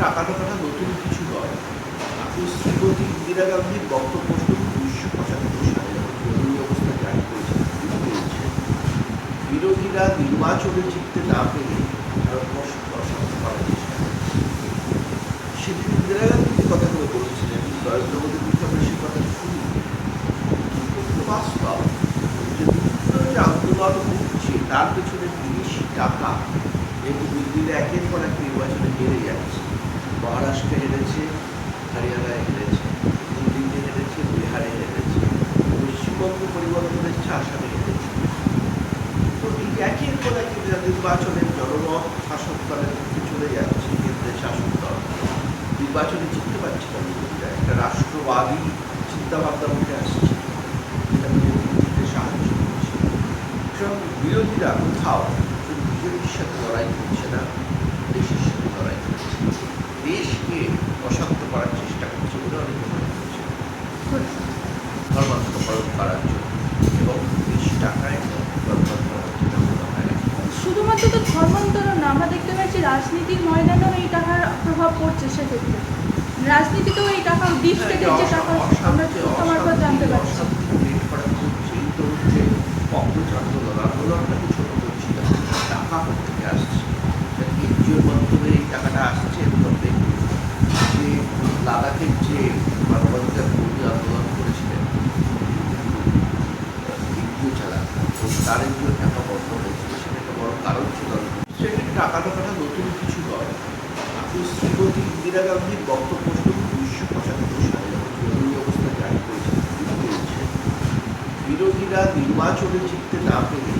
টাকাটা নতুন কিছু নয়। আপনি শ্রীমতী ইন্দিরা গান্ধীর বক্তব্য শুনুন ১৯৭৫ সালে যখন জরুরি অবস্থা জারি করেছিলেন, তিনি বলেছেন, বিরোধীরা নির্বাচনে জিততে না পেরে ভারতবর্ষকে অশান্ত করার চেষ্টা করছে। সেদিন ইন্দিরা গান্ধী যে কথাগুলো বলেছিলেন, নরেন্দ্র মোদীর মুখে আমরা সে কথা শুনি, কিন্তু বাস্তব যে বিভিন্ন যে আন্দোলন হচ্ছে তার পেছনে বিদেশি টাকা, যেহেতু দিল্লিতে একের পর এক নির্বাচনে হেরে যাচ্ছে, মহারাষ্ট্রে হেরেছে, হরিয়ানায় হেরেছে, দিল্লিতে হেরেছে, বিহারে হেরেছে, পশ্চিমবঙ্গ পরিবর্তন হচ্ছে, আসামে হেরেছে। তো এই একের পর এক নির্বাচনের জনমত শাসক দলের পক্ষে চলে যাচ্ছে, কেন্দ্রের শাসক দল নির্বাচনে জিততে পারছে না। বিরোধীরা একটা রাষ্ট্রবাদী চিন্তাভাবনা উঠে আসছে, যেটা বিরোধীদের সাহায্য করছে। সুতরাং বিরোধীরা কোথাও শুধু বিজেপির সাথে লড়াই করছে না, দেশের সাথে লড়াই করছে, দেশকে অশান্ত করার চেষ্টা করছে বলে অনেকে মনে করছে, ধর্মান্তকরণ করার জন্য এবং বেশি টাকায় ধর্মান্তর যেটা বলা হয়। শুধুমাত্র তো ধর্মান্তরণ না, আমরা দেখতে পাচ্ছি রাজনীতির ময়দানেও এই টাকার প্রভাব পড়ছে। সেক্ষেত্রে রাজনীতিতেও এই টাকা ডিশ থেকে যে টাকা আমরা আমার জানতে পারছি। আন্দোলনটা ছোট করছি না, টাকা থেকে আসছে, এনজিওর মাধ্যমে এই টাকাটা আসছে। তবে যে লাদাখের যে মানবাধিকার কর্মী আন্দোলন করেছিলেন এনজিও চালা, তার এনজিওর টাকা বন্ধ হয়েছিল, সেটা একটা বড় কারণ ছিল। সেটা টাকাটা নতুন কিছু নয়। আপনি শ্রীমতী ইন্দিরা গান্ধীর বক্তব্য শুনুন ১৯৭৫ সালে যখন জরুরি অবস্থা জারি করেছিলেন, তিনি বলেছেন, বিরোধীরা নির্বাচনে জিততে না পেরে